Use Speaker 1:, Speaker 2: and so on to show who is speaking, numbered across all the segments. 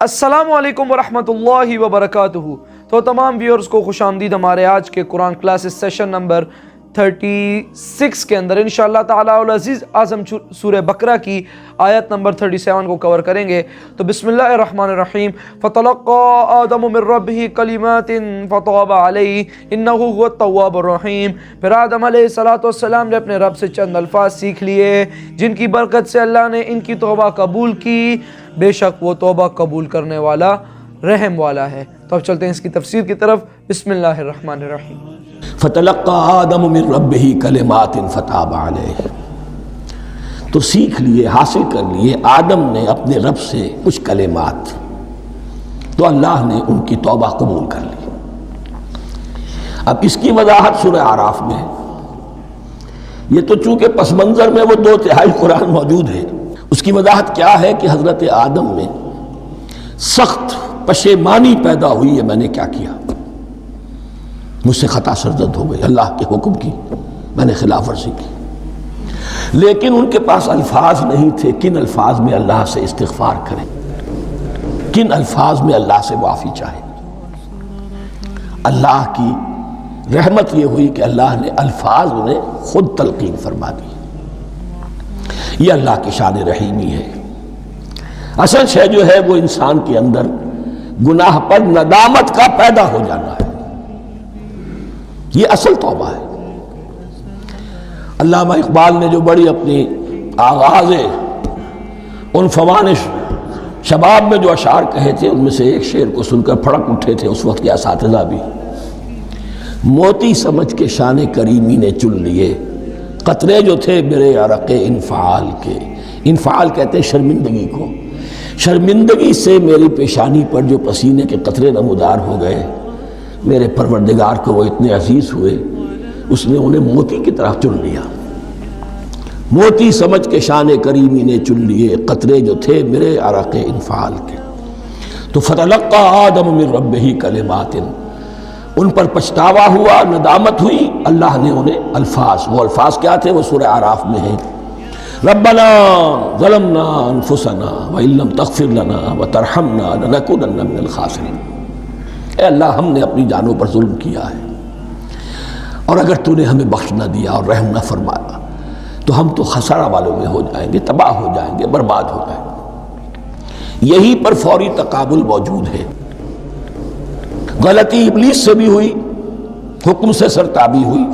Speaker 1: السلام علیکم ورحمۃ اللہ وبرکاتہ۔ تو تمام ویورز کو خوش آمدید ہمارے آج کے قرآن کلاسز سیشن نمبر 36 کے اندر انشاءاللہ تعالی العزیز اعظم سورہ بقرہ کی آیت نمبر 37 کو کور کریں گے۔ تو بسم اللہ الرحمن الرحیم۔ فَتَلَقَّى آدَمُ مِن رَّبِّهِ كَلِمَاتٍ فَتَابَ عَلَيْهِ إِنَّهُ هُوَ التَّوَّابُ الرَّحِيمُ۔ پھر آدم علیہ السلام نے اپنے رب سے چند الفاظ سیکھ لیے جن کی برکت سے اللہ نے ان کی توبہ قبول کی، بے شک وہ توبہ قبول کرنے والا رحم والا ہے۔ تو اب چلتے ہیں اس کی تفسیر کی طرف۔ بسم اللہ الرحمن الرحیم۔
Speaker 2: فَتَلَقَّى آدَمُ مِن رَّبِّهِ كَلِمَاتٍ فَتَابَ عَلَيْهِ، تو سیکھ لیے، حاصل کر لیے آدم نے اپنے رب سے کچھ کلمات، تو اللہ نے ان کی توبہ قبول کر لی۔ اب اس کی وضاحت سورہ اعراف میں ہے۔ یہ تو چونکہ پس منظر میں وہ 2/3 قرآن موجود ہے، اس کی وضاحت کیا ہے کہ حضرت آدم میں سخت پشیمانی پیدا ہوئی ہے، میں نے کیا کیا، مجھ سے خطا سرزد ہو گئی، اللہ کے حکم کی میں نے خلاف ورزی کی، لیکن ان کے پاس الفاظ نہیں تھے کن الفاظ میں اللہ سے استغفار کریں، کن الفاظ میں اللہ سے معافی چاہیں۔ اللہ کی رحمت یہ ہوئی کہ اللہ نے الفاظ انہیں خود تلقین فرما دی۔ یہ اللہ کی شان رحیمی ہے۔ اصل شے جو ہے وہ انسان کے اندر گناہ پر ندامت کا پیدا ہو جانا ہے، یہ اصل توبہ ہے۔ علامہ اقبال نے جو بڑی اپنی آغاز عنفوان شباب میں جو اشعار کہے تھے، ان میں سے ایک شعر کو سن کر پھڑک اٹھے تھے اس وقت کے اساتذہ بھی۔ موتی سمجھ کے شان کریمی نے چن لیے، قطرے جو تھے میرے عرق انفعال کے۔ انفعال کہتے ہیں شرمندگی کو۔ شرمندگی سے میری پیشانی پر جو پسینے کے قطرے نمودار ہو گئے، میرے پروردگار کو وہ اتنے عزیز ہوئے، اس نے انہیں موتی کی طرح چن لیا۔ موتی سمجھ کے شان کریمی نے چن لیے، قطرے جو تھے میرے عرق انفعال کے۔ تو فَتَلَقَّى آدَمُ مِن رَّبِّهِ كَلِمَاتٍ، ان پر پچھتاوا ہوا، ندامت ہوئی، اللہ نے انہیں الفاظ، وہ الفاظ کیا تھے وہ سورہ اعراف میں ہیں۔ ربنا ظلمنا انفسنا وان لم تغفر لنا وترحمنا لنكونن من الخاسرین، اے اللہ ہم نے اپنی جانوں پر ظلم کیا ہے، اور اگر تو نے ہمیں بخش نہ دیا اور رحم نہ فرمایا تو ہم تو خسارہ والوں میں ہو جائیں گے، تباہ ہو جائیں گے، برباد ہو جائیں گے۔ یہی پر فوری تقابل موجود ہے۔ غلطی ابلیس سے بھی ہوئی، حکم سے سرتابی ہوئی،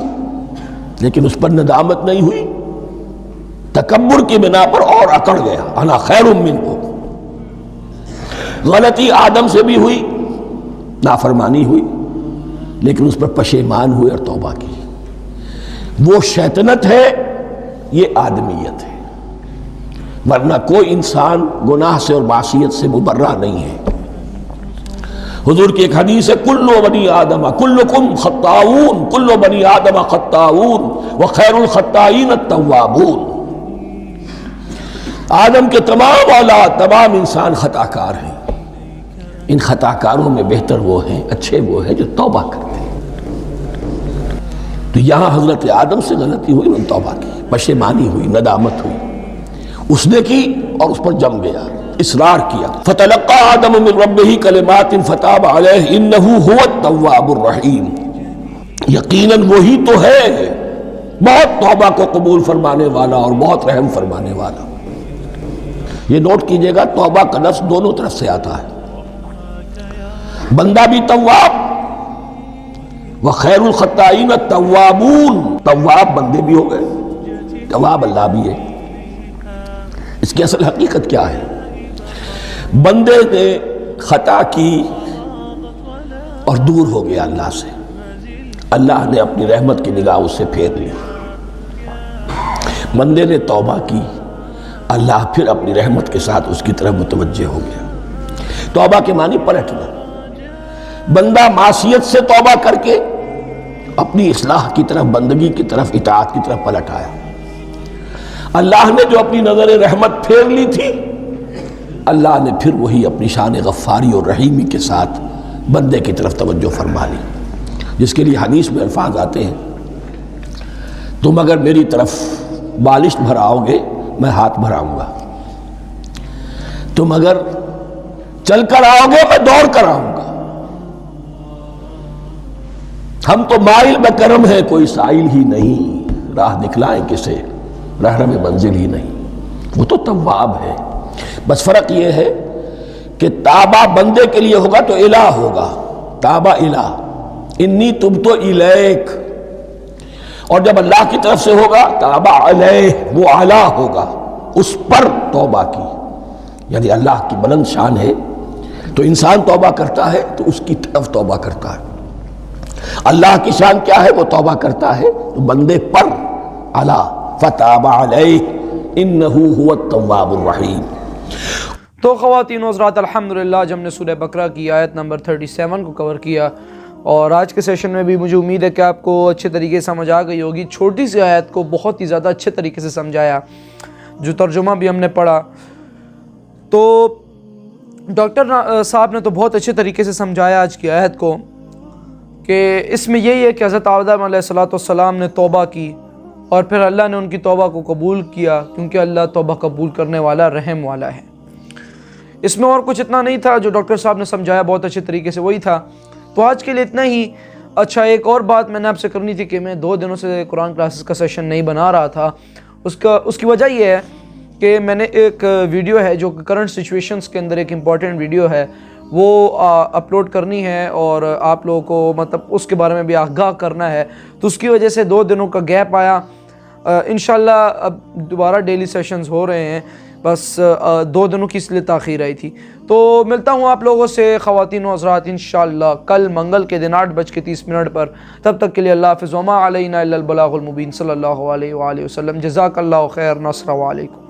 Speaker 2: لیکن اس پر ندامت نہیں ہوئی، تکبر کی بنا پر اور اکڑ گیا، انا خیر منہ۔ غلطی آدم سے بھی ہوئی، نافرمانی ہوئی، لیکن اس پر پشیمان ہوئے اور توبہ کی۔ وہ شیطنت ہے، یہ آدمیت ہے، ورنہ کوئی انسان گناہ سے اور معصیت سے مبرہ نہیں ہے۔ حضور کی ایک حدیث ہے، کل بنی آدم کلکم خطاؤون، کل بنی آدم خطاؤون وخیر الخطائین التوابون۔ آدم کے تمام اولاد، تمام انسان خطا کار ہیں، ان خطا کاروں میں بہتر وہ ہیں، اچھے وہ ہیں جو توبہ کرتے ہیں۔ تو یہاں حضرت آدم سے غلطی ہوئی، انہوں نے توبہ کی، پشیمانی ہوئی، ندامت ہوئی، اس نے کی اور اس پر جم گیا، اصرار کیا۔ فَتَلَقَّى آدَمُ مِن رَّبِّهِ كَلِمَاتٍ فَتَابَ عَلَيْهِ إِنَّهُ هُوَ التَّوَّابُ الرَّحِيمُ، یقیناً وہی تو ہے بہت توبہ کو قبول فرمانے والا اور بہت رحم فرمانے والا۔ یہ نوٹ کیجئے گا، توبہ کا لفظ دونوں طرف سے آتا ہے، بندہ بھی تواب، وخیر الخطائین التوابون، تواب بندے بھی ہو گئے، تواب اللہ بھی ہے۔ اس کی اصل حقیقت کیا ہے؟ بندے نے خطا کی اور دور ہو گیا اللہ سے، اللہ نے اپنی رحمت کی نگاہ اس سے پھیر لی۔ بندے نے توبہ کی، اللہ پھر اپنی رحمت کے ساتھ اس کی طرف متوجہ ہو گیا۔ توبہ کے معنی پلٹنا۔ بندہ معصیت سے توبہ کر کے اپنی اصلاح کی طرف، بندگی کی طرف، اطاعت کی طرف پلٹ آیا۔ اللہ نے جو اپنی نظر رحمت پھیر لی تھی، اللہ نے پھر وہی اپنی شان غفاری اور رحیمی کے ساتھ بندے کی طرف توجہ فرما لی، جس کے لیے حدیث میں الفاظ آتے ہیں، تم اگر میری طرف بالشت بھراؤ گے میں ہاتھ بھراؤں گا، تم اگر چل کر آؤ گے میں دوڑ کر آؤں گا. ہم تو مائل بکرم ہیں کوئی سائل ہی نہیں, راہ دکھلائیں کسے رہنم منزل ہی نہیں. وہ تو تواب ہے. بس فرق یہ ہے کہ تابہ بندے کے لیے ہوگا تو الہ ہوگا, تابہ الہ, انی تبت الیک. اور جب اللہ کی طرف سے ہوگا تابہ علیہ, وہ اعلیٰ ہوگا, اس پر توبہ کی. یعنی اللہ کی بلند شان ہے تو انسان توبہ کرتا ہے تو اس کی طرف توبہ کرتا ہے. اللہ کی شان کیا ہے, وہ توبہ کرتا ہے تو بندے پر علی فتاب علیہ انہ هو التواب الرحیم.
Speaker 1: تو خواتین و حضرات, الحمدللہ جب ہم نے سورہ بقرہ کی آیت نمبر 37 کو کور کیا, اور آج کے سیشن میں بھی مجھے امید ہے کہ آپ کو اچھے طریقے سے سمجھ آ گئی ہوگی. چھوٹی سی آیت کو بہت ہی زیادہ اچھے طریقے سے سمجھایا, جو ترجمہ بھی ہم نے پڑھا. تو ڈاکٹر صاحب نے تو بہت اچھے طریقے سے سمجھایا آج کی آیت کو, کہ اس میں یہی ہے کہ حضرت آدم علیہ السلام نے توبہ کی اور پھر اللہ نے ان کی توبہ کو قبول کیا, کیونکہ اللہ توبہ قبول کرنے والا رحم والا ہے. اس میں اور کچھ اتنا نہیں تھا, جو ڈاکٹر صاحب نے سمجھایا بہت اچھے طریقے سے وہی تھا. تو آج کے لیے اتنا ہی. اچھا, ایک اور بات میں نے آپ سے کرنی تھی کہ میں 2 دنوں سے قرآن کلاسز کا سیشن نہیں بنا رہا تھا. اس کی وجہ یہ ہے کہ میں نے ایک ویڈیو ہے جو کرنٹ سچویشنز کے اندر ایک امپورٹنٹ ویڈیو ہے, وہ اپلوڈ کرنی ہے اور آپ لوگوں کو مطلب اس کے بارے میں بھی آگاہ کرنا ہے. تو اس کی وجہ سے 2 دنوں کا گیپ آیا. انشاءاللہ اب دوبارہ ڈیلی سیشنز ہو رہے ہیں, بس 2 دنوں کی اس لیے تاخیر آئی تھی. تو ملتا ہوں آپ لوگوں سے خواتین و حضرات انشاءاللہ کل منگل کے دن 8:30 پر. تب تک کے لیے اللہ حافظ. وما علینا الا البلاغ المبین. صلی اللہ علیہ وآلہ وسلم. جزاک اللہ خیر. نصر و علیکم.